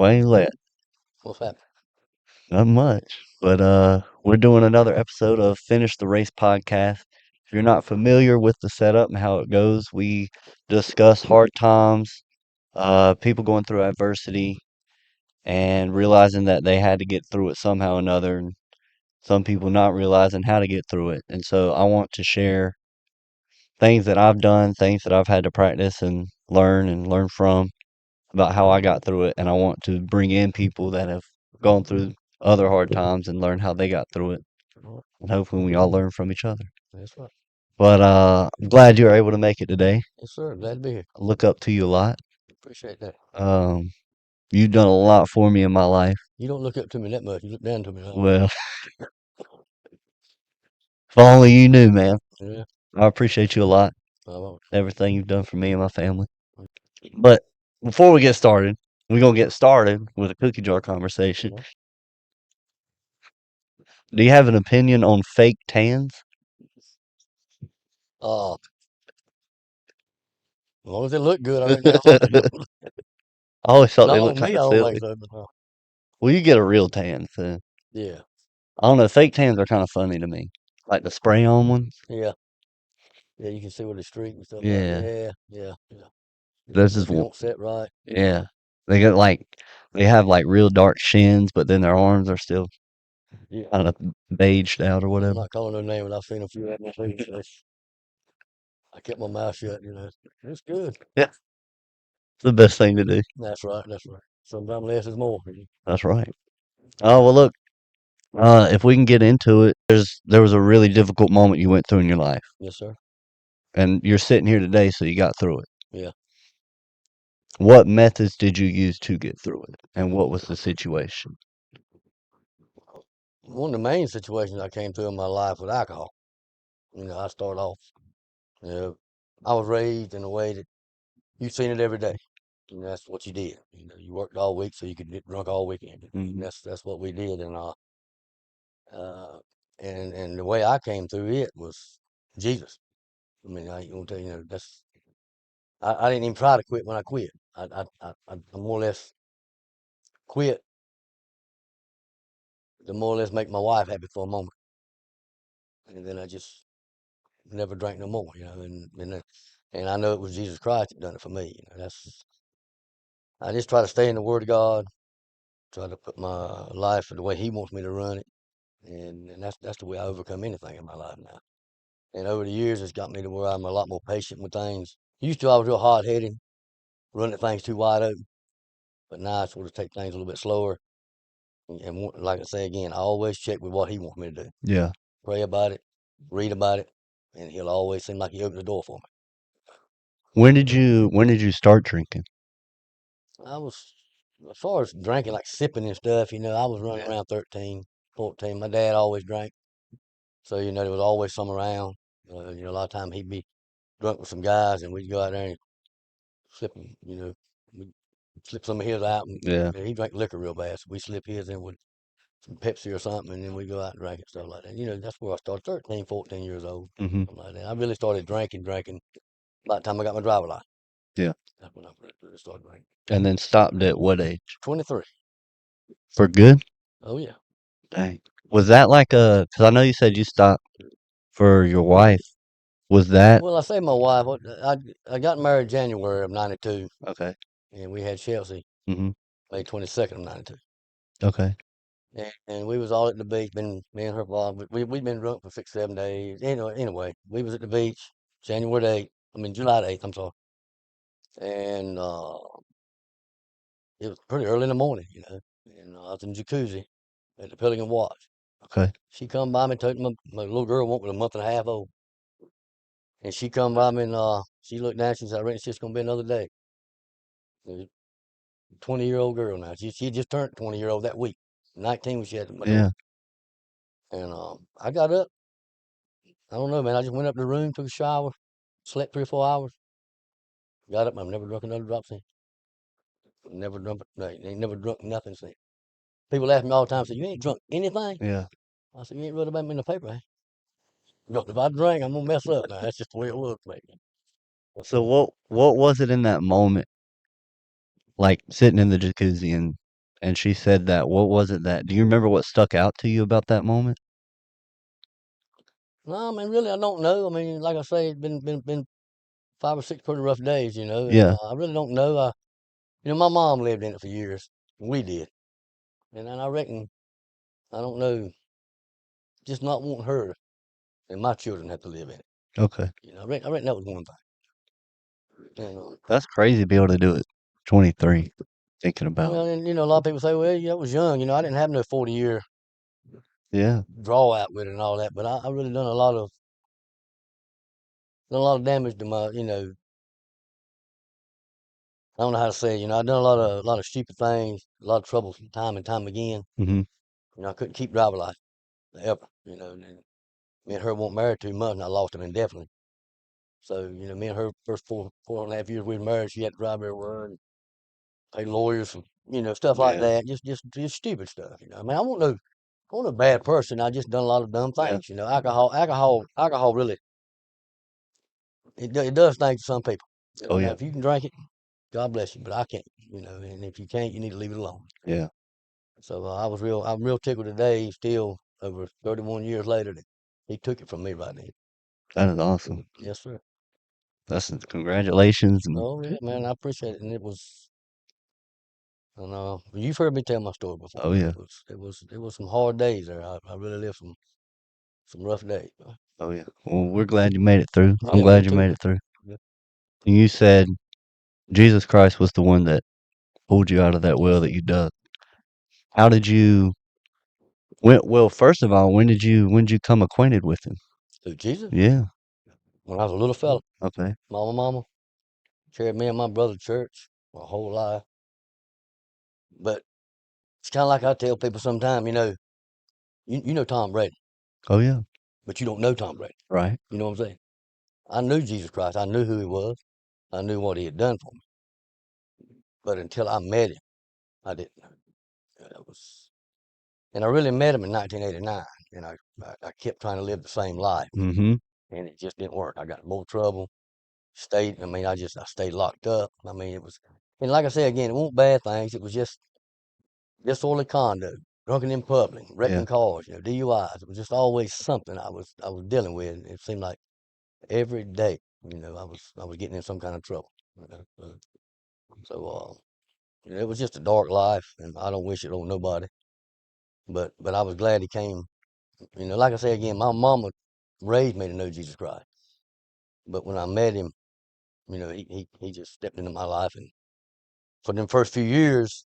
Wayne Lett. What's happening? Not much. But we're doing another episode of Finish the Race podcast. If you're not familiar with the setup and how it goes, we discuss hard times, people going through adversity and realizing that they had to get through it somehow or another, and some people not realizing how to get through it. And so I want to share things that I've done, things that I've had to practice and learn from about how I got through it, and I want to bring in people that have gone through other hard times and learn how they got through it, and hopefully we all learn from each other. That's right. But I'm glad you were able to make it today. Yes, sir. Glad to be here. I look up to you a lot. Appreciate that. Um, you've done a lot for me in my life. You don't look up to me that much. You look down to me. Well, if only you knew, man. Yeah. I appreciate you a lot. I won't. Everything you've done for me and my family. But before we get started, we're gonna get started with a cookie jar conversation. Mhm. Do you have an opinion on fake tans? As long as they look good, I think they're all right. I always thought they Not looked on kind me, of I don't think silly. so. But Well, you get a real tan, so yeah. I don't know. Fake tans are kind of funny to me, like the spray on ones. Yeah. Yeah, you can see where the streak and stuff like that. Yeah, Yeah. Yeah. Yeah. this is If you one. don't set right. Yeah, they got like they have like real dark shins, but then their arms are still Yeah. kind of beiged out or I'm whatever. not calling no name, but I've seen a few of them. I kept my mouth shut, It's good. Yeah, it's the best thing to do. That's right. That's right. Sometimes less is more. That's right. Oh well, look. If we can get into it, there was a really difficult moment you went through in your life, Yes, sir. and you're sitting here today, so you got through it. Yeah. What methods did you use to get through it, and what was the situation? One of the main situations I came through in my life with alcohol. I started off, you know, I was raised in a way that you seen it every day. And that's what you did. You worked all week so you could get drunk all weekend. And Hmm. that's what we did. Uh, and the way I came through it was Jesus. I mean, I ain't gonna tell you, I didn't even try to quit when I quit. I more or less quit to more or less make my wife happy for a moment. And then I just never drank no more, and I know it was Jesus Christ that done it for me. I just try to stay in the Word of God, try to put my life the way He wants me to run it, and that's the way I overcome anything in my life now. And over the years, it's got me to where I'm a lot more patient with things. Used to, I was real hard headed, running things too wide open, but now I sort of take things a little bit slower. And like I say again, I always check with what He wants me to do, Yeah. pray about it, read about it, and He'll always seem like He opened the door for me. When did you start drinking? I was, as far as drinking, like sipping and stuff, I was running Yeah. around 13, 14. My dad always drank. So, there was always some around. A lot of time he'd be drunk with some guys and we'd go out there and slip him, we'd slip some of his out. And Yeah. he drank liquor real bad. So we slip his in with some Pepsi or something and then we go out and drink and stuff like that. That's where I started, 13, 14 years old, Hmm. something like that. I really started drinking about the time I got my driver's license. Yeah. That's when I really started drinking. And then stopped at what age? 23. For good? Oh, yeah. Dang. Was that like a? Because I know you said you stopped for your wife. Was that Well, I say my wife. I got married January of '92, okay? and we had Chelsea Hmm. May 22nd of '92, Okay. and we was all at the beach. Been me and her father. We'd been drunk for 6, 7 days. Anyway, we was at the beach January the 8th. I mean July the 8th. I'm sorry, and it was pretty early in the morning, and I was in the jacuzzi at the Pelican Watch. Okay. She come by me, took my little girl went with a month and a half old, and she come by me and she looked down. She said, "I reckon it's just gonna be another day." 20-year-old girl now. She just turned 20-year-old that week. 19 when she had my Yeah. daughter. And I got up. I don't know, man. I just went up to the room, took a shower, slept 3 or 4 hours, got up. I've never drunk another drop since. Never drunk. No, ain't never drunk nothing since. People ask me all the time, say, "You ain't drunk anything?" Yeah. I said, "You ain't read about me in the paper, eh? Look, if I drink, I'm gonna mess up." Now that's just the way it was, man. So what was it in that moment, like sitting in the jacuzzi and and she said that. What was it that? Do you remember what stuck out to you about that moment? No, I mean, really, I don't know. I mean, like I say, it's been 5 or 6 pretty rough days, and Yeah. I really don't know. My mom lived in it for years. We did, and I reckon I don't know, just not wanting her and my children have to live in it. Okay. I reckon that was one thing. And That's crazy to be able to do it. 23. Thinking about well, it. and a lot of people say, well, I was young. I didn't have no 40-year Yeah. draw out with it and all that, but I really done a lot of damage to my, I don't know how to say it. I've done a lot of stupid things, a lot of trouble time and time again. Hmm. I couldn't keep driving life ever. And me and her weren't married 2 months, and I lost him indefinitely. So me and her first 4.5 years we were married, she had to drive everywhere and pay lawyers for stuff like Yeah. that. Just stupid stuff. I mean, I wasn't a bad person. I just done a lot of dumb Yeah. things. Alcohol really it does things to some people. Oh Now yeah. if you can drink it, God bless you, but I can't. And if you can't, you need to leave it alone. Yeah. So I'm real tickled today, still over 31 years later, that he took it from me right then. That is awesome. Yes, sir. That's congratulations. And Oh yeah, man, I appreciate it. And you've heard me tell my story before. oh yeah. It was some hard days there. I really lived some rough days. Oh yeah. Well, we're glad you made it through. I'm Yeah, me glad you too. made it through. Yeah. And you said Jesus Christ was the one that pulled you out of that well that you dug. How did you well, first of all, when did you come acquainted with him? Who, Jesus? Yeah. When I was a little fella, Okay. mama carried me and my brother to church my whole life. But it's kind of like I tell people sometimes, you know Tom Brady, Oh yeah. but you don't know Tom Brady. Right. You know what I'm saying? I knew Jesus Christ. I knew who he was. I knew what he had done for me. But until I met him, I didn't know. And I really met him in 1989. And I kept trying to live the same life, Mm-hmm. and it just didn't work. I got in more trouble. I stayed locked up. I mean, it was, and like I say again, it wasn't bad things. It was just disorderly conduct, drunken in public, Yeah. wrecking cars, DUIs. It was just always something I was dealing with. And it seemed like every day, I was getting in some kind of trouble. You know? So it was just a dark life, and I don't wish it on nobody. But I was glad he came. Like I say again, my mama raised me to know Jesus Christ. But when I met him, he just stepped into my life, and for them first few years,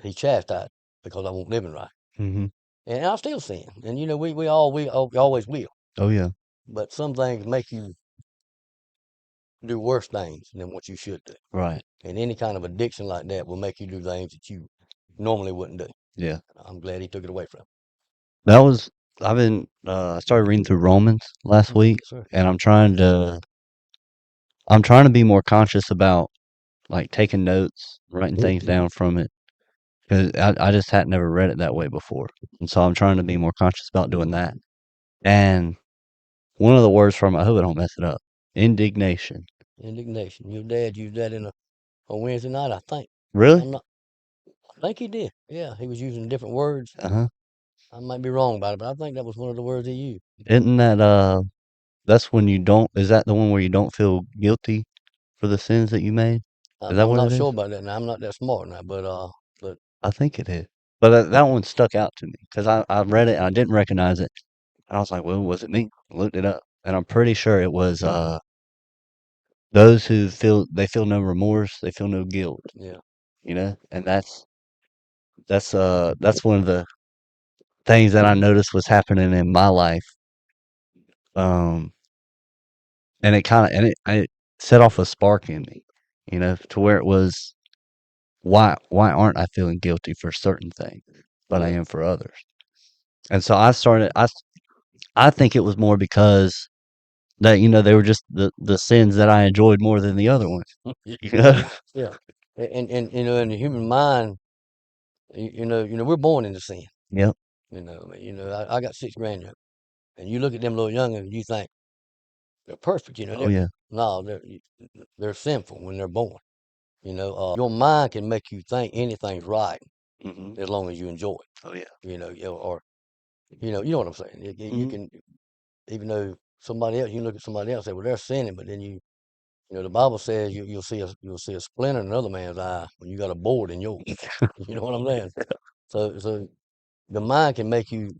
he chastised because I wasn't living right, Mm-hmm. and I still sin, and we always will. Oh yeah. But some things make you do worse things than what you should do, Right. and any kind of addiction like that will make you do things that you normally wouldn't do. Yeah. I'm glad he took it away from That was I started reading through Romans last me. week Yes, sir. and I'm trying to be more conscious about like taking notes, writing things down from it. Because I just had never read it that way before. And so I'm trying to be more conscious about doing that. And one of the words from, I hope I don't mess it up, indignation. Indignation. Your dad used that on Wednesday night, I think. Really? I'm not. I think he did. Yeah, he was using different words. Uh-huh. I might be wrong about it, but I think that was one of the words he used. Isn't that, that's when you don't, is that the one where you don't feel guilty for the sins that you made? Is that I'm what not it is? sure about that now. I'm not that smart now, but I think it is. But that one stuck out to me because I read it and I didn't recognize it. And I was like, well, was it me? I looked it up. And I'm pretty sure it was, those who feel no remorse, they feel no guilt, yeah, and that's one of the things that I noticed was happening in my life. Um, and it set off a spark in me, to where it was, why aren't I feeling guilty for certain things, but I yeah, am for others? And so I think it was more because that, they were just the sins that I enjoyed more than the other ones, you yeah, know? yeah. And in the human mind, we're born into sin. Yep. I got 6 grandchildren, and you look at them little youngins, and you think they're perfect. Oh yeah. No, they're sinful when they're born. Your mind can make you think anything's right, Hmm. as long as you enjoy Oh yeah. it, or you know what I'm saying. You Hmm. can, even though somebody else, you look at somebody else, and say, well, they're sinning, but then the Bible says you'll see a splinter in another man's eye when you got a board in yours. You know what I'm saying? So the mind can make you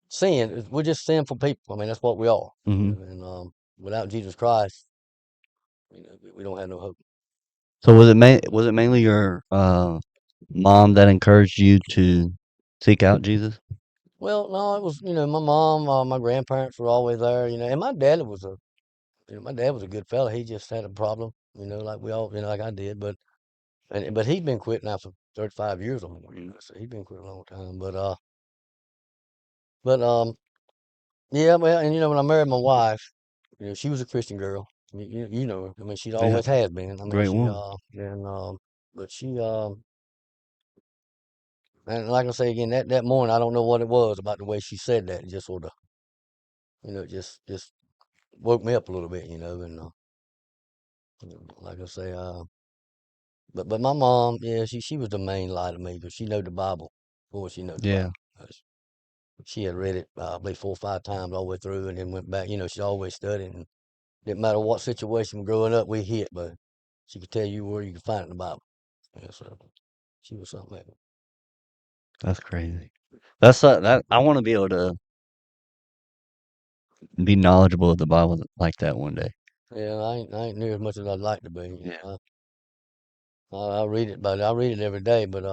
sin. We're just sinful people. I mean, that's what we are. Hmm. And without Jesus Christ, we don't have no hope. So was it mainly your mom that encouraged you to seek out Jesus? Well, no, it was my mom, my grandparents were always there. And my dad was a good fella. He just had a problem, like we all, like I did. But he's been quit now for 35 years or more. So he's been quit a long time. But yeah, well, and when I married my wife, she was a Christian girl. You know her. I mean, she Yeah, always has been. I mean, great woman. and but she and like I say again, that morning, I don't know what it was about the way she said that. It just sort of, just woke me up a little bit, and like I say, but my mom, yeah, she was the main light of me because she knew the Bible. Boy, she knew the Yeah, Bible. She had read it, I believe 4 or 5 times all the way through, and then went back. She always studied, and didn't matter what situation growing up we hit, but she could tell you where you could find it in the Bible. Yeah, so she was something else. that's crazy. That I want to be able to be knowledgeable of the Bible like that one day. Yeah, I ain't near as much as I'd like to be. Yeah. I read it, but I read it every day. But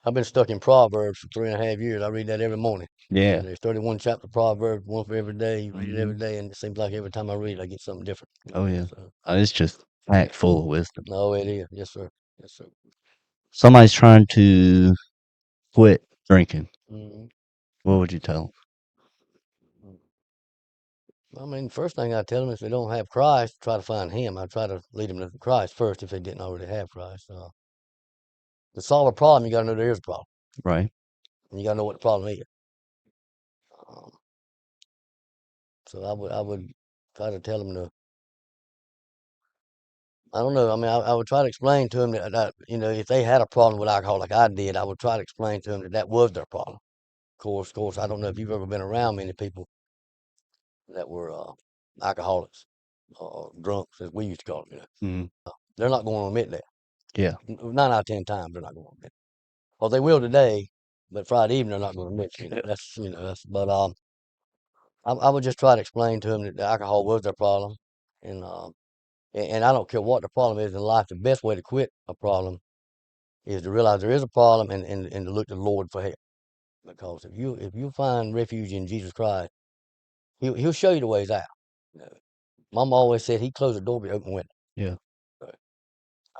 I've been stuck in Proverbs for 3.5 years. I read that every morning. Yeah. There's 31 chapter Proverbs, one for every day. You read it Hmm. every day, and it seems like every time I read it, I get something different. Oh yeah. So, It's just packed full of wisdom. no, it is. Yes, sir. Yes, sir. Somebody's trying to quit drinking. Mhm. What would you tell I mean, first thing I tell them is if they don't have Christ, try to find Him. I try to lead them to Christ first if they didn't already have Christ. To solve a problem, you got to know there is a problem, them? Right. and you got to know what the problem is. Um, so I would try to tell them to. I don't know. I mean, I would try to explain to them that if they had a problem with alcohol like I did, I would try to explain to them that was their problem. Of course, I don't know if you've ever been around many people that were alcoholics or drunks, as we used to call them. Hmm. They're not going to admit that. Yeah. 9 out of 10 times, they're not going to admit. Well, they will today, but Friday evening they're not going to admit. That's. But I would just try to explain to them that the alcohol was their problem, and I don't care what the problem is in life. The best way to quit a problem is to realize there is a problem and to look to the Lord for help. Because if you find refuge in Jesus Christ, He'll show you the ways out. You know, Mama always said He closed the door, but He opened the window. Yeah.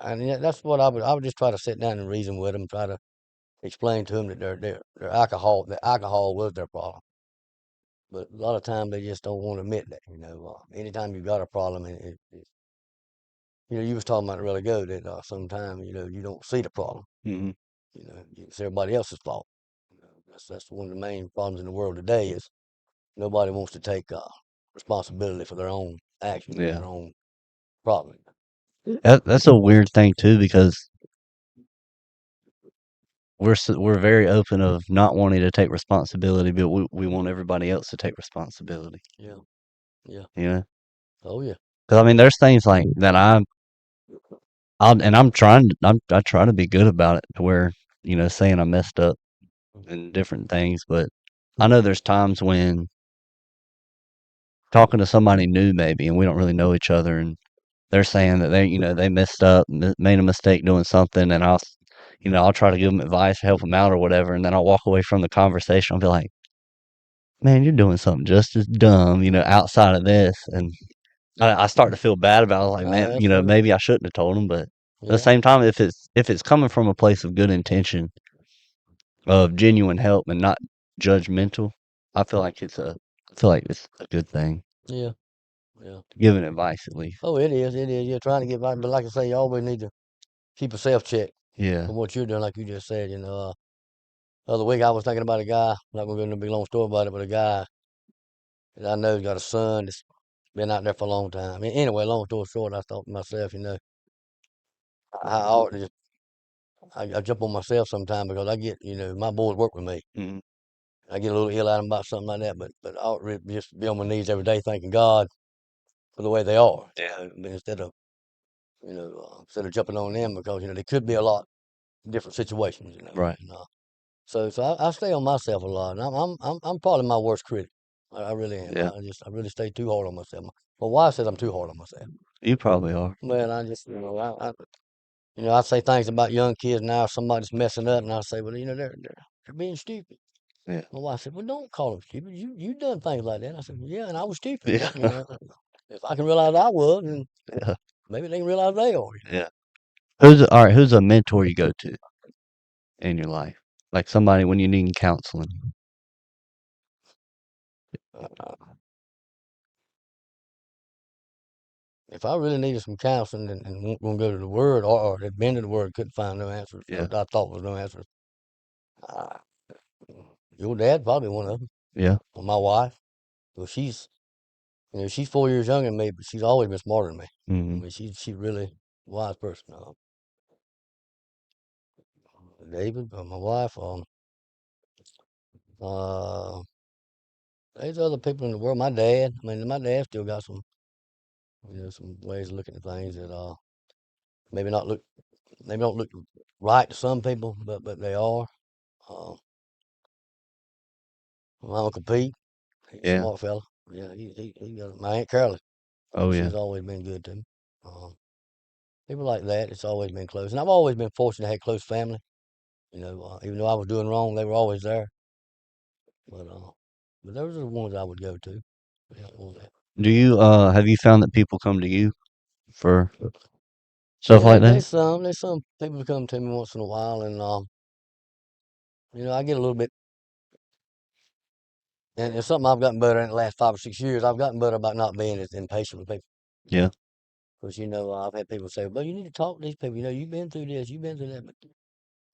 And that's what I would just try to sit down and reason with them, try to explain to them that their alcohol, the alcohol was their problem. But a lot of times they just don't want to admit that. Anytime you've got a problem, you was talking about it really good that sometimes you don't see the problem. Hmm. It's everybody else's fault. That's one of the main problems in the world today is nobody wants to take responsibility for their own actions and Yeah. their own problem. That's a weird thing too because we're very open of not wanting to take responsibility, but we want everybody else to take responsibility. Yeah, yeah, You know, oh yeah, because I mean, there's things like that I'm trying I try to be good about it to where saying I messed up and different things, but I know there's times when talking to somebody new maybe and we don't really know each other and they're saying that they messed up, made a mistake doing something, and I'll try to give them advice, help them out or whatever, and then I'll walk away from the conversation. I'll be like, man, you're doing something just as dumb, outside of this, and I start to feel bad about it. Like, man, that's true. maybe I shouldn't have told them, but at the Yeah, same time, if it's coming from a place of good intention, of genuine help, and not judgmental, I feel like I feel like it's a good thing, yeah, yeah. giving advice at least. Oh, it is. It is. You're trying to get back, but like I say, you always need to keep a self check Yeah. from what you're doing, like you just said. The other week I was thinking about a guy. I'm not gonna go into a big long story about it, but a guy that I know's got a son that's been out there for a long time. Anyway, long story short, I thought to myself, I ought to just, I jump on myself sometimes because I get, my boys work with me. Mhm. I get a little ill at them about something like that, but I ought to just be on my knees every day thanking God for the way they are. Yeah. But instead of jumping on them because they could be a lot different situations. Right. And, so I stay on myself a lot, and I'm probably my worst critic. I really am. Yeah. I really stay too hard on myself. My wife says I'm too hard on myself. You probably are. Man, I just I say things about young kids now. Somebody's messing up, and I say, well, they're being stupid. Yeah. My wife said, well, don't call them stupid. You done things like that. I said, well, yeah, and I was stupid. Yeah. If I can realize I was, then Yeah. maybe they can realize they are. Yeah. Who's a mentor you go to in your life? Like somebody when you need counseling. Uh, if I really needed some counseling and want to go to the Word or had been to the Word, couldn't find no answers, or Yeah. I thought was no answers, uh, your dad probably one of them, Yeah. or my wife. Well, she's 4 years younger than me, but she's always been smarter than me. I Hmm. mean, she's really a wise person. David, my wife, uh, there's other people in the world. My dad, I mean, my dad still got some ways of looking at things that maybe not look, maybe don't look right to some people, but they are. Uh, my Uncle Pete, he's a Yeah. smart fella. Yeah, he got my Aunt Carolyn. Oh yeah. She's always been good to me. People like that, it's always been close, and I've always been fortunate to have close family. Even though I was doing wrong, they were always there. But those are the ones I would go to. Yeah, Do you have you found that people come to you for stuff yeah, like that? there's some people who come to me once in a while, and I get a little bit, and it's something I've gotten better in the last 5 or 6 years. I've gotten better about not being as impatient with people. Yeah. Because I've had people say, "Well, you need to talk to these people. You've been through this, you've been through that," but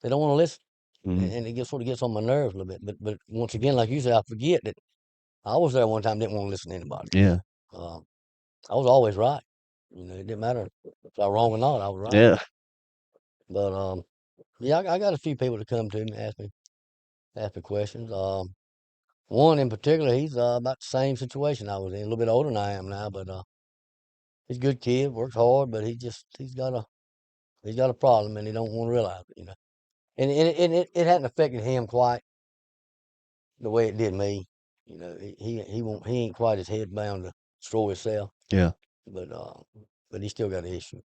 they don't want to listen, Hmm. and it sort of gets on my nerves a little bit. But once again, like you said, I forget that I was there one time, didn't want to listen to anybody. Yeah. Uh, I was always right. It didn't matter if I was wrong or not. I was right. Yeah. But yeah, I got a few people to come to me, ask me questions. One in particular, he's about the same situation I was in, a little bit older than I am now, but he's a good kid, works hard, but he's got a problem and he don't want to realize it. And it hadn't affected him quite the way it did me. He ain't quite as head bound to destroy himself, Yeah. but he still got an issue.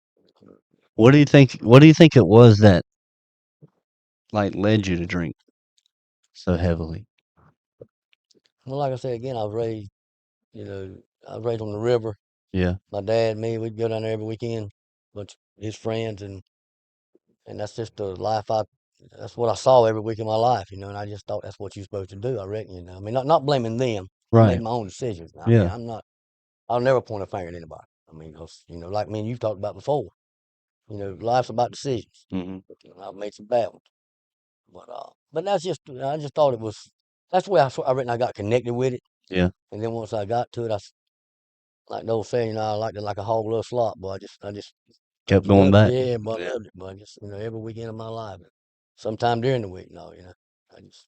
What do you think it was that like led you to drink so heavily? Well, like I said again, you know, I was raised on the river. Yeah. My dad, me, we'd go down there every weekend, bunch of his friends, and that's just the life that's what I saw every week of my life, and I just thought that's what you're supposed to do. I reckon. I mean, not blaming them. I made Right. my own decisions. I mean, Yeah. I'll never point a finger at anybody. I mean, 'cause, like me and you've talked about before, life's about decisions. Hmm. I've made some bad ones, but I just thought that's the way I reckon I got connected with it, Yeah. and then once I got to it, like the old saying, I liked it like a hog loves slop, boy. I Kept just going loved it. back. Yeah, boy, I Yeah. loved it, boy. Just, every weekend of my life. Sometime during the week, no, I just,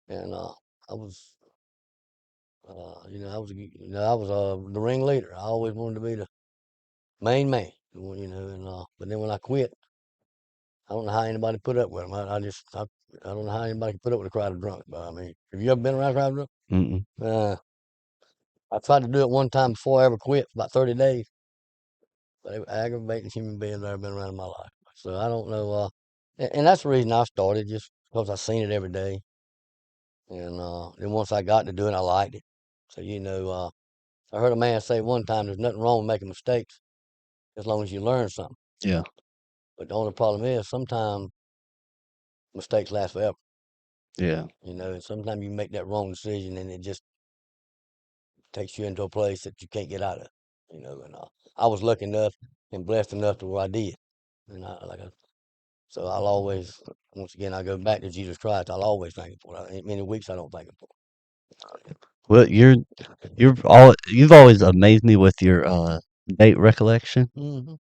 and I was, I was the ringleader. I always wanted to be the main man, and but then when I quit, I don't know how anybody put up with them. I don't know how anybody can put up with a crowd of drunk. But I mean, have you ever been around a crowd of drunk? Mm-mm. Uh, I tried to do it one time before I ever quit for about 30 days. But they were aggravating human beings I've been around in my life. So I don't know. And that's the reason I started, just because I seen it every day. And then once I got to doing it, I liked it. So, I heard a man say one time, there's nothing wrong with making mistakes as long as you learn something. Yeah. But the only problem is sometimes mistakes last forever, Yeah. and sometimes you make that wrong decision and it just takes you into a place that you can't get out of. And I was lucky enough and blessed enough to where I did. And so I'll always, once again, I go back to Jesus Christ. I'll always thank Him for it. Ain't many weeks I don't thank Him for Well, you've always amazed me with your date recollection. it.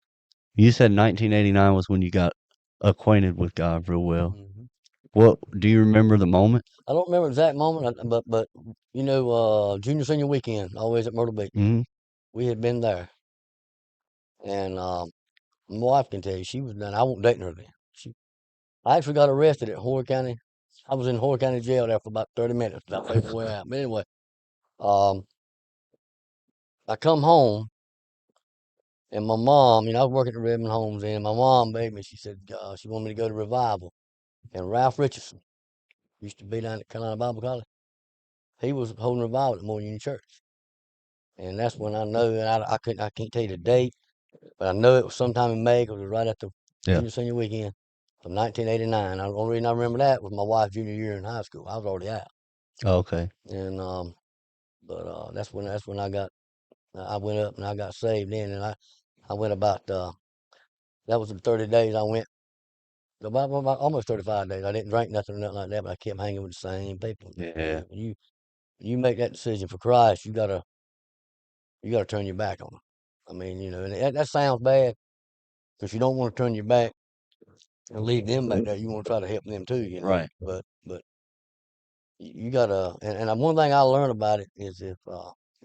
You said 1989 was when you got acquainted with God real well. Hmm. What do you remember the moment? I don't remember the exact moment, but you know, junior senior weekend, always at Myrtle Beach. Hmm. We had been there, and my wife can tell you she was done. I won't date her then. I actually got arrested at Horry County. I was in Horry County jail there for about 30 minutes. I paid my way out. But anyway, um, I come home and my mom, I was working at Redmond Homes, and my mom begged me. She said she wanted me to go to revival. And Ralph Richardson used to be down at Carolina Bible College. He was holding revival at Moore Union Church, and that's when I know. And I can't tell you the date, but I know it was sometime in May because it was right after Yeah. junior senior weekend of 1989. The only reason I remember that was my wife's junior year in high school. I was already out, Oh, okay. and but that's when I went up and I got saved then, and I went about that was the 30 days I went. About almost 35 days. I didn't drink nothing or nothing like that, but I kept hanging with the same people. Yeah. You make that decision for Christ, you gotta turn your back on them. I mean, and that sounds bad because you don't want to turn your back and leave them back there. You want to try to help them too, Right. But you gotta. And one thing I learned about it is if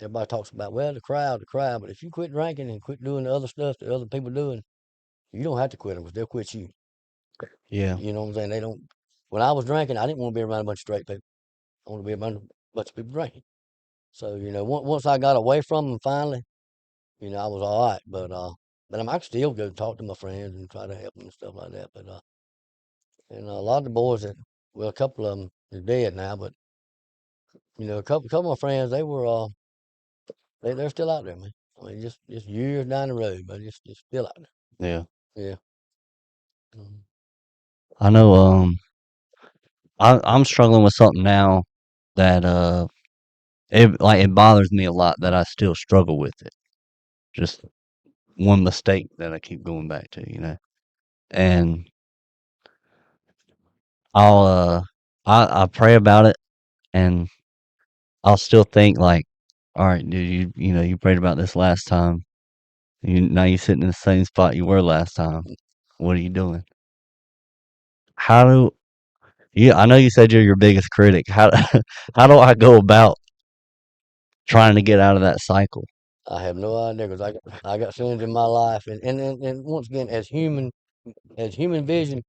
everybody talks about, well, the crowd, but if you quit drinking and quit doing the other stuff that other people doing, you don't have to quit them because they'll quit you. Yeah. You know what I'm saying? They don't. When I was drinking, I didn't want to be around a bunch of straight people. I want to be around a bunch of people drinking. So once I got away from them finally, I was all right. But I can still go talk to my friends and try to help them and stuff like that. But and a lot of the boys well, a couple of them is dead now, but a couple of my friends, they were they're still out there, man. I mean, just years down the road, but it's still out Yeah. there. Yeah. Mhm. I know. I'm struggling with something now that it bothers me a lot that I still struggle with it. Just one mistake that I keep going back to. And I'll I pray about it, and I'll still think like, all right, dude, you prayed about this last time. Now you're sitting in the same spot you were last time. What are you doing? How do I know you said you're your biggest critic. How how do I go about trying to get out of that cycle? I have no idea because I got sins in my life, and once again, as human vision,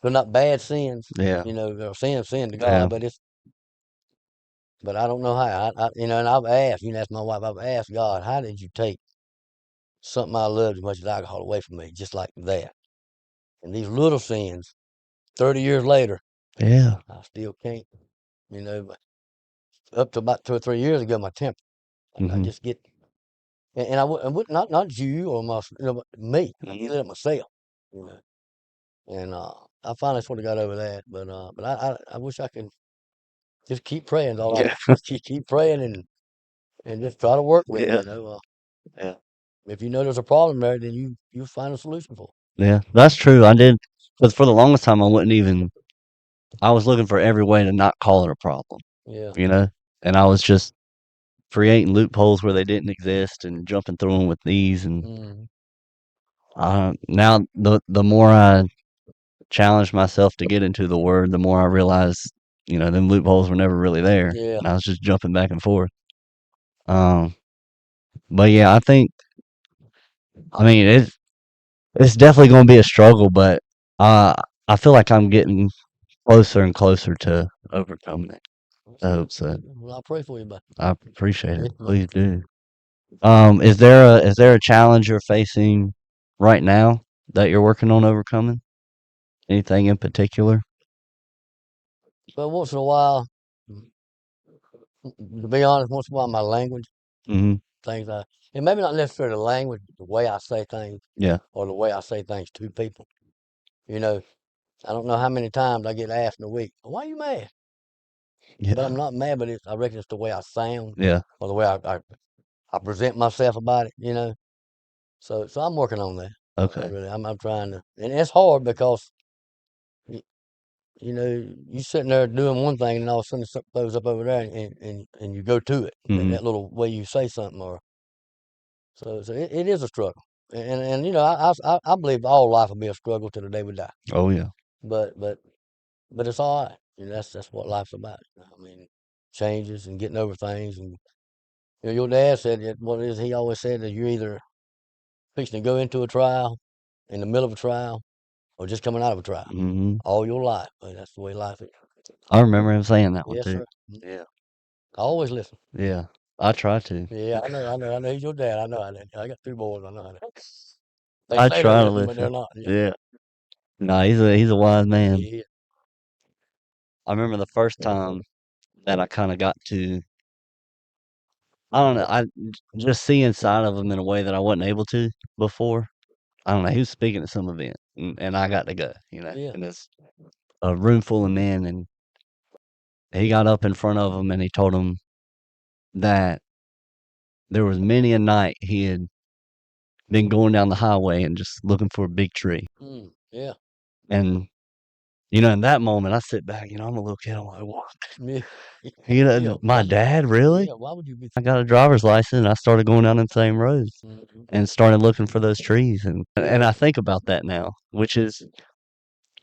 they're not bad sins. Yeah. They're sin to Yeah. God, but I don't know how. And I've asked, asked my wife, I've asked God, how did you take something I loved as much as alcohol away from me, just like that? And these little sins, 30 years later, Yeah. I still can't, but up to about 2 or 3 years ago, my temper, I Mhm. just get, and I would not you or but me, I get Mhm. it at myself, you know, and I finally sort of got over that, but I wish I could just keep praying, all I Yeah. just keep praying and just try to work with it, Yeah. Yeah. if you know there's a problem there, then you find a solution for Yeah. That's true. I did, but for the longest time, I wouldn't even. I was looking for every way to not call it a problem. it. Yeah. You know, and I was just creating loopholes where they didn't exist and jumping through them with these. And Mm. now the more I challenged myself to get into the word, the more I realized, them loopholes were never really there, Yeah. and I was just jumping back and forth. Um, but yeah, I mean, it's definitely going to be a struggle, but uh, I feel like I'm getting closer and closer to overcoming it. That's I good. hope so. Well, I pray for you, bud. I appreciate it. Yeah, man. Please do. Is there a challenge you're facing right now that you're working on overcoming? Anything in particular? But once in a while, to be honest, once in a while, my language, Hmm. things and maybe not necessarily the language, but the way I say things Yeah. or the way I say things to people. You know, I don't know how many times I get asked in a week, why are you mad? But Yeah. I'm not mad, but I reckon it's the way I sound Yeah. or the way I present myself about it. So I'm working on that. Okay. Really, I'm trying to, and it's hard because y- you sitting there doing one thing, and all of a sudden something throws up over there, and you go to it. Hmm. That little way you say something, or so it is a struggle. and you know, I believe all life will be a struggle till the day we die. Oh yeah. But but it's all right. You know, that's what life's about. You know? I mean, changes and getting over things. And you know, your dad said that what is he always said that you're either fixing to go into a trial, in the middle of a trial, or just coming out of a trial. Hmm. All your life, but that's the way life is. I remember him saying that one Yes, too. sir. Yeah. I always listen. Yeah. I try to. Yeah, I know. He's your dad. I know how that. I got two boys. I know how that. They I say they're try to listening, but listen. they're not. Yeah, Yeah. No, he's a wise man. yeah. I remember the first time that I kind of got to, I don't know, just see inside of him in a way that I wasn't able to before. I don't know. He was speaking at some event, and I got to go. Yeah. And it's a room full of men, and he got up in front of them and he told them that there was many a night he had been going down the highway and just looking for a big tree. Yeah. And in that moment, I sit back. I'm a little kid. I'm like, what? Yeah. Yeah. My dad, really? Yeah. Why would you be? I got a driver's license and I started going down them same roads Mhm. and started looking for those trees. And I think about that now, which is,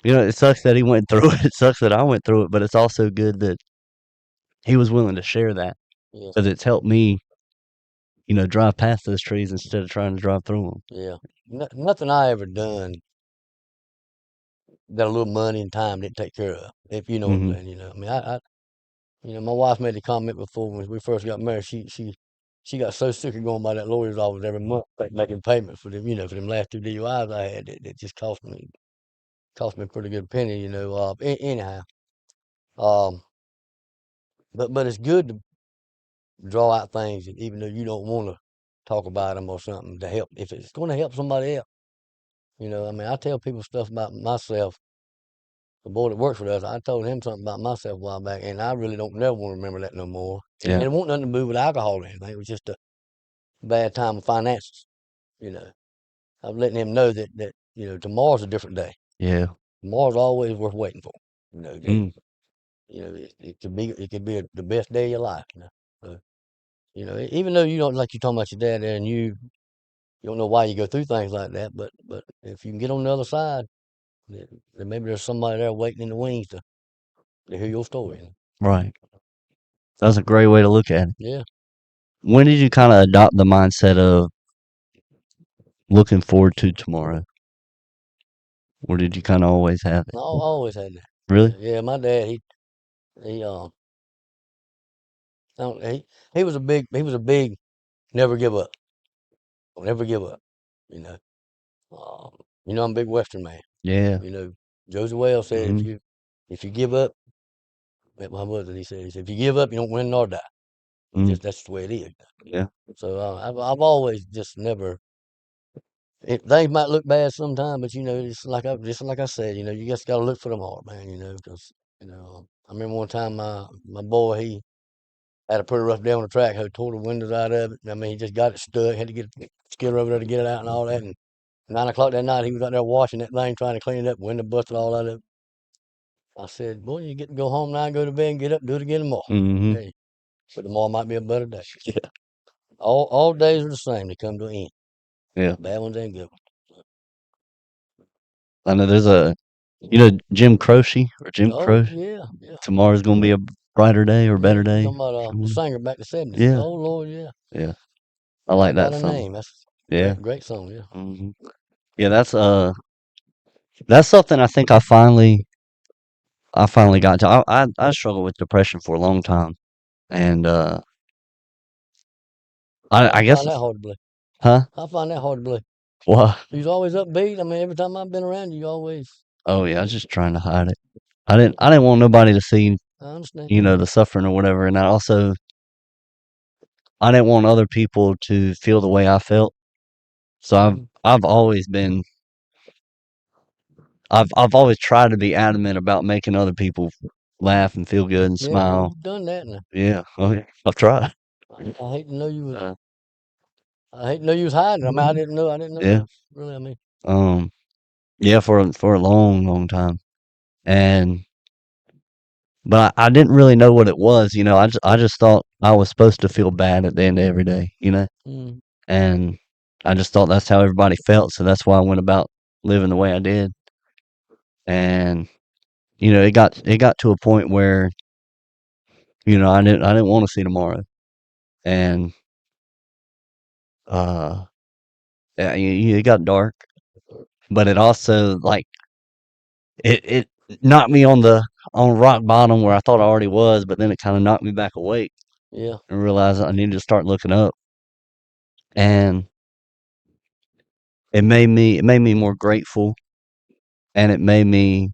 it sucks that he went through it. It sucks that I went through it, but it's also good that he was willing to share that Yeah. because it's helped me, drive past those trees instead of trying to drive through them. Yeah. Nothing I ever done that a little money and time didn't take care of. If you know what I'm Hmm. saying. You know. I mean, you know, my wife made a comment before when we first got married. She got so sick of going by that lawyer's office every month, making payments for them. You know, for them last two DUIs I had, it just cost me a pretty good penny. You know. Anyhow, um, but it's good to draw out things, even though you don't want to talk about them or something to help. If it's going to help somebody else, you know. I mean, I tell people stuff about myself. The boy that works for us, I told him something about myself a while back, and I really don't never want to remember that no more. And Yeah. it won't nothing to do with alcohol or anything. It was just a bad time of finances. You know, I'm letting him know that tomorrow's a different day. Yeah. Tomorrow's always worth waiting for. You know, Mm. it could be the best day of your life. So, even though you don't like you talking about your dad there, and you don't know why you go through things like that, but if you can get on the other side, then maybe there's somebody there waiting in the wings to hear your story. Right. That's a great way to look at it. Yeah, When did you kind of adopt the mindset of looking forward to tomorrow? Or did you kind of always have I it? always had that. Really? Yeah, my dad, he I don't- he was a big never give up, never give up. You know, um, I'm a big Western man. Yeah. You know, Josie Wells said Hmm. if you give up, my mother he said if you give up, you don't win nor die. Mm. That's the way it is. Yeah. So I've always just never. Things might look bad sometimes, but just like I said, you just got to look for them hard, man. Because I remember one time my boy he had a pretty rough day on the track. He tore the windows out of it. I mean, he just got it stuck. Had to get a skidder over there to get it out and all that. And 9 o'clock that night, he was out there washing that thing, trying to clean it up. Window busted all out of it. I said, boy, you get to go home now, and go to bed, and get up, do it again tomorrow. Hmm. Hey, but tomorrow might be a better day. Yeah. All days are the same. They come to an end. Yeah. Bad ones ain't good I know there's Jim Croce or Jim Oh Croce. yeah, yeah. Tomorrow's gonna be a brighter day or Yeah, better you day. talking about the singer back in the 70s. Yeah. Oh Lord, yeah. Yeah. I Call like by that the song. name. That's Yeah. great song, yeah. Hmm. Yeah. That's something I think I finally got to. I struggled with depression for a long time, and I I guess, find that hard to believe. huh? I find that hard to believe. What? You's always upbeat. I mean, every time I've been around you, you always. Oh yeah, I was just trying to hide it. I didn't want nobody to see, I understand. the suffering or whatever, and I didn't want other people to feel the way I felt. So I've Hmm. I've always been I've always tried to be adamant about making other people laugh and feel good and Yeah, well, smile. you've done that now. Yeah, oh yeah, I've tried. I hate to know you was. Uh, I hate to know you was hiding. I mean, I didn't know. I didn't know yeah, that. Really, I mean. um, yeah, for a long, long time, and but I didn't really know what it was. I just thought I was supposed to feel bad at the end of every day. Mm, And I just thought that's how everybody felt, so that's why I went about living the way I did. And it got to a point where I didn't want to see tomorrow, and uh, yeah, it got dark, but it also like it knocked me on rock bottom where I thought I already was, but then it kind of knocked me back awake Yeah. and realized I needed to start looking up, and it made me more grateful, and it made me.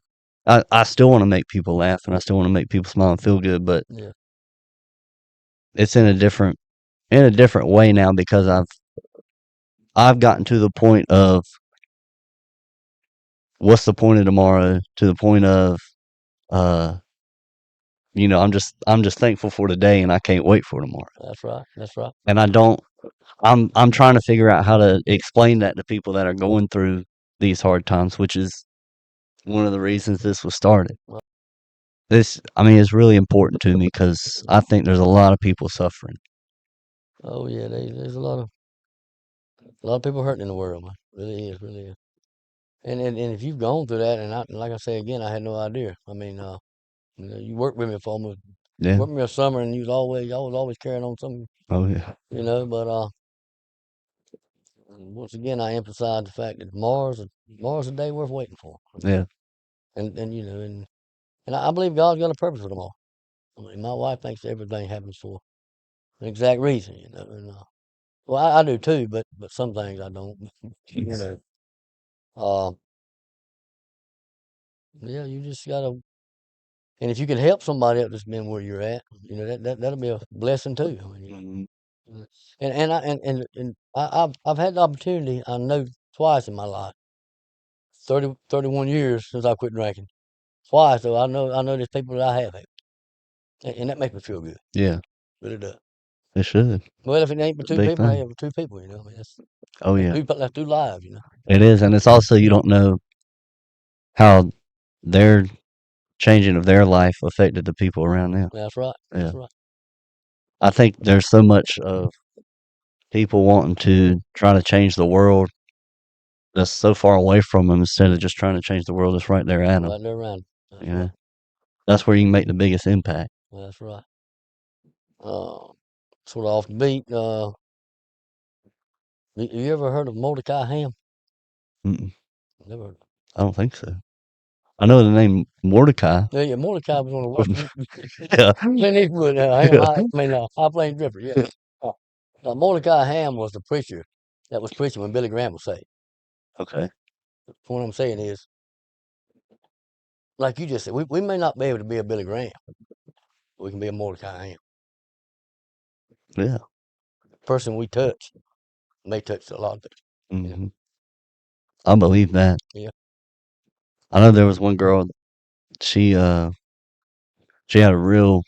I still want to make people laugh, and I still want to make people smile and feel good, but Yeah. it's in a different way now because I've gotten to the point of what's the point of tomorrow to the point of uh I'm just thankful for today and I can't wait for tomorrow. That's right. That's right. And I'm trying to figure out how to explain that to people that are going through these hard times, which is one of the reasons this was started. Well, I mean, it's really important to me because I think there's a lot of people suffering. oh yeah, there's a lot of people hurting in the world, man. Really is, really is. And if you've gone through that, and like I say again, I had no idea. I mean, you worked with me for almost Yeah. worked with me a summer, and I was always carrying on something, Oh yeah. But once again, I emphasize the fact that tomorrow's a day worth waiting for. Yeah. And I believe God's got a purpose for tomorrow. I mean, my wife thinks everything happens for an exact reason, And well, I do too, but some things I don't. You know, uh, yeah, you just gotta. And if you can help somebody else that's been where you're at, that'll be a blessing too. I mean, Mhm. uh, I've had the opportunity. I know twice in my life, 31 years since I quit drinking. Twice though, I know there's people that I have helped, and that makes me feel good. Yeah. Really does. It should. Well, if it ain't but It's a two big people, hey, thing. it was two people. I mean, Oh that's yeah. that's two lives. It is, and it's also you don't know how their changing of their life affected the people around them. That's right. Yeah. That's right. I think there's so much of people wanting to try to change the world that's so far away from them instead of just trying to change the world that's right there at them. Right there around. You That's right. know, that's where you can make the biggest impact. That's right. Uh, sort of off the beat. You ever heard of Mordecai Ham? Mm-mm, Never heard. I don't think so. I know the name Mordecai. Yeah, yeah. Mordecai was on the Western Yeah. Clint Eastwood. Ham. Yeah. High Plains Drifter. Yeah. Uh, Mordecai Ham was the preacher that was preaching when Billy Graham was saved. Okay. What I'm saying is, like you just said, we may not be able to be a Billy Graham. We can be a Mordecai Ham. Yeah. The person we touch may touch a lot of people. Hmm. I believe that. Yeah. I know there was one girl. She uh she had a real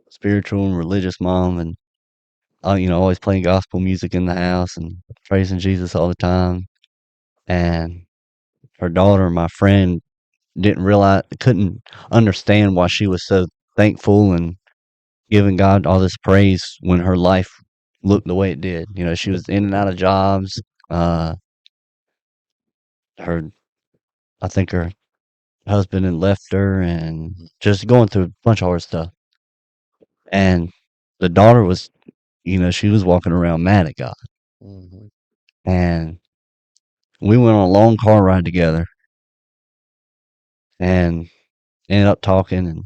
spiritual and religious mom, and always playing gospel music in the house and praising Jesus all the time. And her daughter, my friend, couldn't understand why she was so thankful and giving God all this praise when her life looked the way it did. She was in and out of jobs. Uh, her, I think her husband had left her and just going through a bunch of hard stuff. And the daughter was, she was walking around mad at God. Hmm. And we went on a long car ride together and ended up talking, and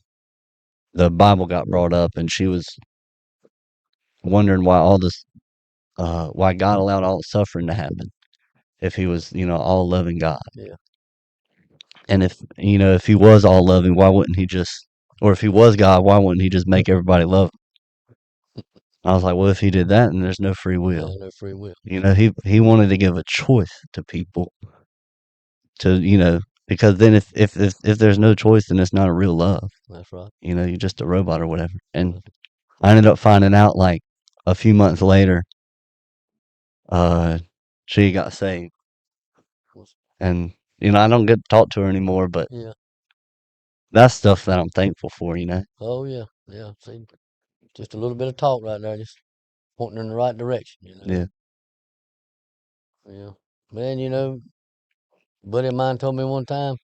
the Bible got brought up, and she was wondering why God allowed all the suffering to happen if he was, all loving God. Yeah. And if he was all loving, why wouldn't he just, or if he was God, why wouldn't he just make everybody love him? I was like, well, if he did that, then there's no free will. No free will. He wanted to give a choice to people to, because then if there's no choice, then it's not a real love. That's right. You're just a robot or whatever. And I ended up finding out like a few months later, uh, she got saved. And, I don't get to talk to her anymore, but Yeah. that's stuff that I'm thankful for. Oh yeah. Yeah. See, just a little bit of talk right there, just pointing in the right direction. Yeah. Yeah. Man, a buddy of mine told me one time,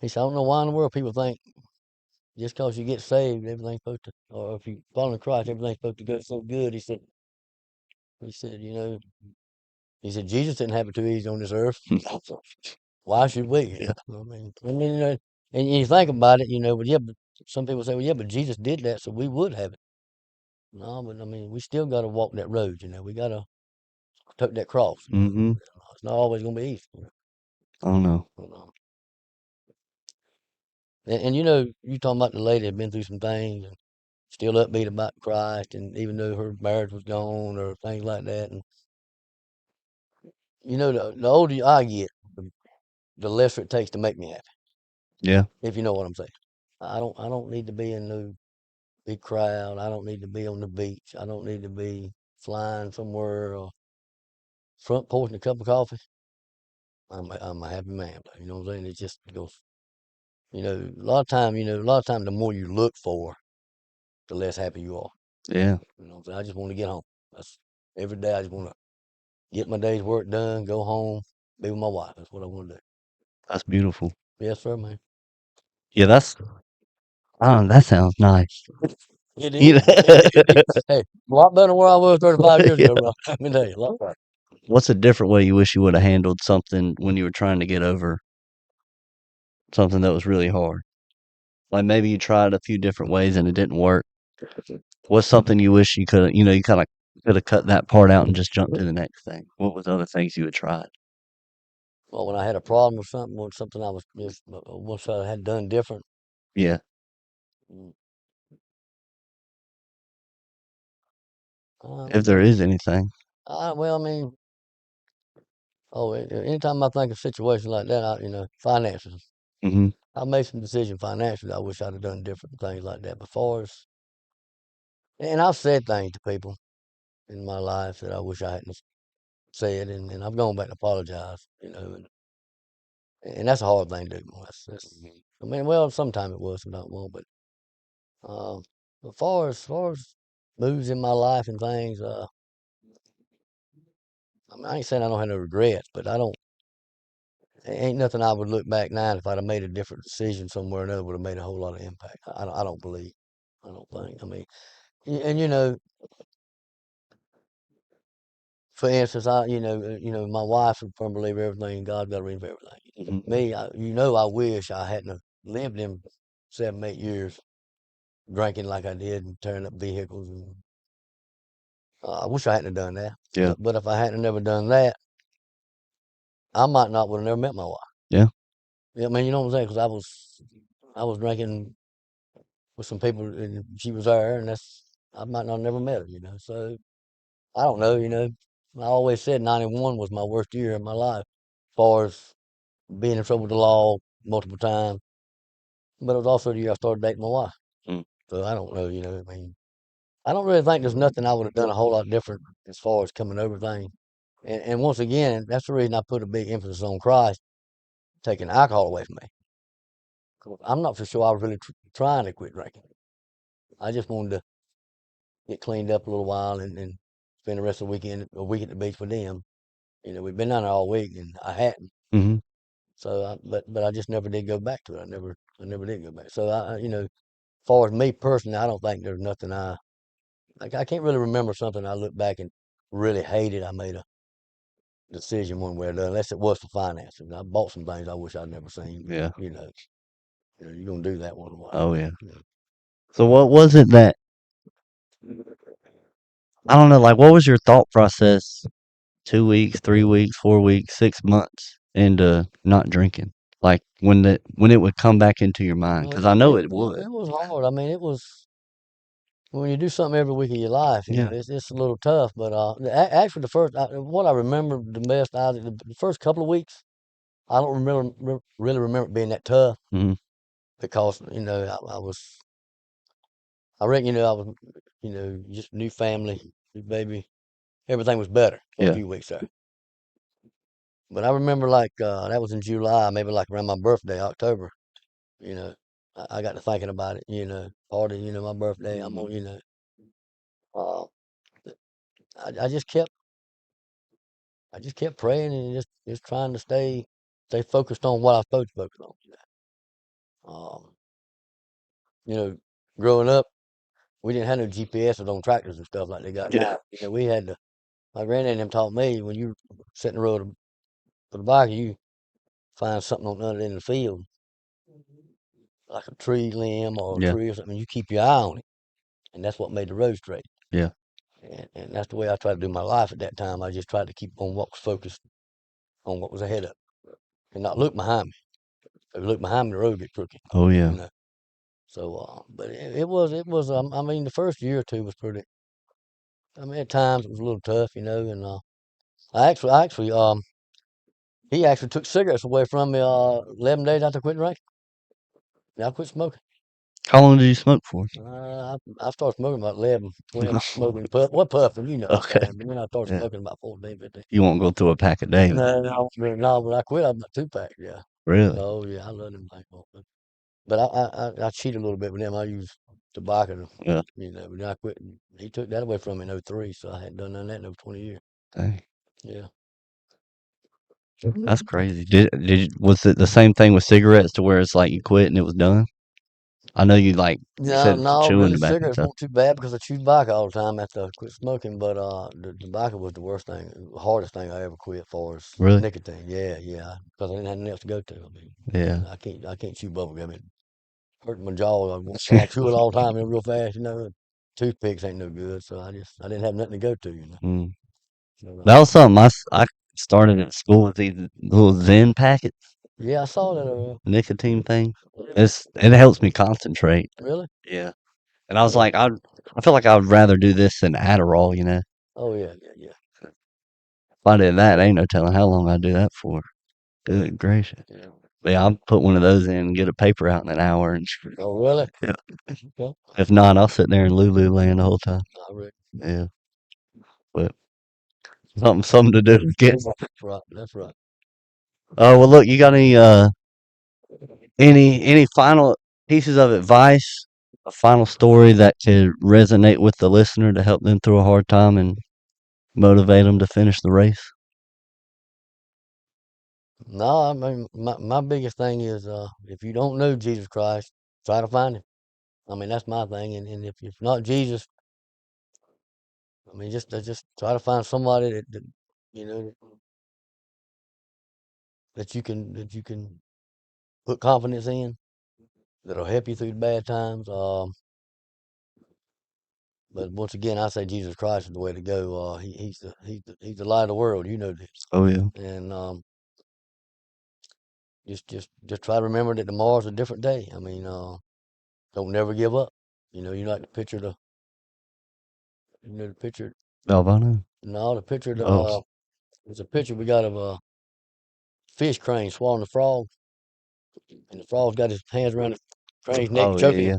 he said, I don't know why in the world people think just because you get saved, everything's supposed to, or if you follow in Christ, everything's supposed to go so good. He said, he said, Jesus didn't have it too easy on this earth. Why should we? Yeah. And you think about it, but yeah, but some people say, well, yeah, but Jesus did that, so we would have it. No, but I mean, we still got to walk that road, we got to take that cross. Mm-hmm. It's not always going to be easy. I don't know. But, and you talking about the lady that been through some things and still upbeat about Christ, and even though her marriage was gone or things like that, and the older I get, the lesser it takes to make me happy. Yeah. If you know what I'm saying. I don't need to be in no big crowd. I don't need to be on the beach. I don't need to be flying somewhere or front porch and a cup of coffee. I'm a happy man. You know what I'm saying? It just goes. A lot of time, the more you look for, the less happy you are. Yeah. You know what I'm saying? I just want to get home. That's every day. I just want to get my day's work done, go home, be with my wife. That's what I want to do. That's beautiful. Yes, sir, man. Yeah, I don't know, that sounds nice. It You is, man. It is. know? Hey, a lot better than where I was 35 years Yeah. ago, bro. Let me tell you, a lot better. What's a different way you wish you would have handled something when you were trying to get over something that was really hard? Like maybe you tried a few different ways and it didn't work. What's something you wish you could, you kind of could have cut that part out and just jumped to the next thing? What was other things you had tried? Well, when I had a problem with something I was just once I had done different. Yeah. mm, If Um, there is anything. well, I mean, anytime I think of a situation like that, finances. Hmm. I made some decisions financially. I wish I'd have done different things like that before. And I've said things to people in my life that I wish I hadn't said, and I've gone back and apologized. And that's a hard thing to do. I mean, well, sometimes it was, sometimes it won't. But uh, as far as moves in my life and things, I mean, I ain't saying I don't have no regrets, but I don't. Ain't nothing I would look back now if I'd have made a different decision somewhere or another would have made a whole lot of impact. I don't believe. I don't think. I mean, and for instance, my wife's a firm believer everything God's got a reason for everything. Hmm. Me, I wish I hadn't have lived them 7, 8 years drinking like I did and tearing up vehicles. And I wish I hadn't have done that. Yeah. But if I hadn't never done that, I might not would have never met my wife. Yeah. Yeah, I mean, you know what I'm saying? Because I was drinking with some people and she was there, and I might not have never met her. So I don't know. I always said 91 was my worst year of my life, as far as being in trouble with the law multiple times. But it was also the year I started dating my wife. Mm. So I don't know. I mean, I don't really think there's nothing I would have done a whole lot different as far as coming over things. And once again, that's the reason I put a big emphasis on Christ taking alcohol away from me. 'Cause I'm not for sure I was really trying to quit drinking. I just wanted to get cleaned up a little while and spend the rest of the weekend, a week at the beach with them. We've been down there all week, and I hadn't. Hmm. So, but I just never did go back to it. I never did go back. So as far as me personally, I don't think there's nothing like. I can't really remember something I look back and really hated. I made a decision one way or another, unless it was for finances. I bought some things I wish I'd never seen, but Yeah. you're gonna do that once in a while. Oh yeah. You know. So what was it that I don't know, like what was your thought process 2 weeks, 3 weeks, 4 weeks, 6 months into not drinking? Like when it would come back into your mind? Well, Because I know it would. it was hard. I mean, it was when you do something every week of your life. Yeah. It's a little tough. But actually, what I remember the best out of the first couple of weeks, I don't really remember it being that tough Hmm. because I reckon I was just new family, new baby. Everything was better for a Yeah. few weeks there. But I remember like that was in July, maybe like around my birthday, October. You know, I got to thinking about it. Party. My birthday. I'm on. Uh, I just kept I just kept praying and just trying to stay focused on what I was supposed to focus on. You know, growing up, we didn't have no GPS on tractors and stuff like they got now. You know, we had to. My granddad and them taught me when you sit in the road with a bike, you find something on the other end of the field, like a tree limb or a Yeah. tree or something. You keep your eye on it, and that's what made the road straight. Yeah. And that's the way I tried to do my life at that time. I just tried to keep on what was focused on what was ahead of me and not look behind me. If you look behind me, the road get crooked. Oh yeah. You know. So, but it was. I mean, the first year or two was pretty. I mean, at times it was a little tough, you know. And he actually took cigarettes away from me. 11 days after quitting drinking. I quit smoking. How long did you smoke for? I started smoking about 11 when I smoking puffing, you know what I'm Okay. saying. But then I started Yeah. smoking about 14, 15. You won't go through a pack a day. No, but I quit. I was about 2 packs. Yeah. Really? Oh yeah, I love them things. But I cheated a little bit with them. I used tobacco, Yeah. you know. But then I quit. And he took that away from me in '03, so I hadn't done none of that in over 20 years. Dang. Yeah. That's crazy. Was it the same thing with cigarettes to where it's like you quit and it was done? I know you No, said no, chewing really, tobacco and cigarettes stuff. weren't too bad because I chewed tobacco all the time after I quit smoking. But the tobacco was the worst thing, the hardest thing I ever quit for is Really? nicotine. Yeah, yeah, because I didn't have nothing else to go to. I mean, Yeah. I can't chew bubble gum. It hurt my jaw. I chew it all the time, real fast. You know, toothpicks ain't no good. So I didn't have nothing to go to. You know. Mm. So, That was something I started at school with these little Zen packets, yeah, I saw that. nicotine things. It helps me concentrate. Really? Yeah. And I was like, I feel like I would rather do this than Adderall, you know. Oh yeah, yeah, yeah. If I did that, ain't no telling how long I'd do that for. Good gracious. Yeah. But yeah, I'll put one of those in and get a paper out in an hour and Oh really? yeah. Okay. If not, I'll sit there in Lululand the whole time. I reckon. Yeah. But something to do. Get That's right. That's right. well look, you got any final pieces of advice, a final story that could resonate with the listener to help them through a hard time and motivate them to finish the race? No, I mean my biggest thing is if you don't know Jesus Christ, try to find him. I mean that's my thing. And if not Jesus, I mean just try to find somebody that you know that you can put confidence in that'll help you through the bad times. But once again, I say Jesus Christ is the way to go. He's the light of the world. You know this. Oh yeah. And just try to remember that tomorrow's a different day. I mean, don't never give up. You know like the picture the you know the picture Albano. no the picture the Oh. there's a picture we got of a fish crane swallowing the frog, and the frog's got his hands around the crane's neck Oh yeah, choking him. yeah.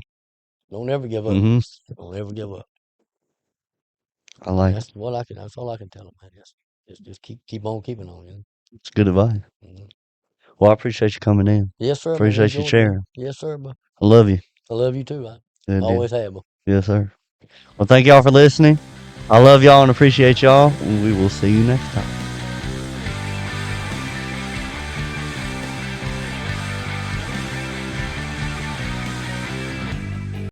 Don't ever give up. Mm-hmm. Don't ever give up. I like it. That's what I can. That's all I can tell them, man. Just keep on keeping on. It's good advice. Mhm. Well, I appreciate you coming in. Yes, sir, man. Appreciate you Enjoyed it, man. sharing. Yes, sir, but I love you. I love you too. I Good deal. always have. Yes, sir. Well, thank y'all for listening. I love y'all and appreciate y'all. And we will see you next time.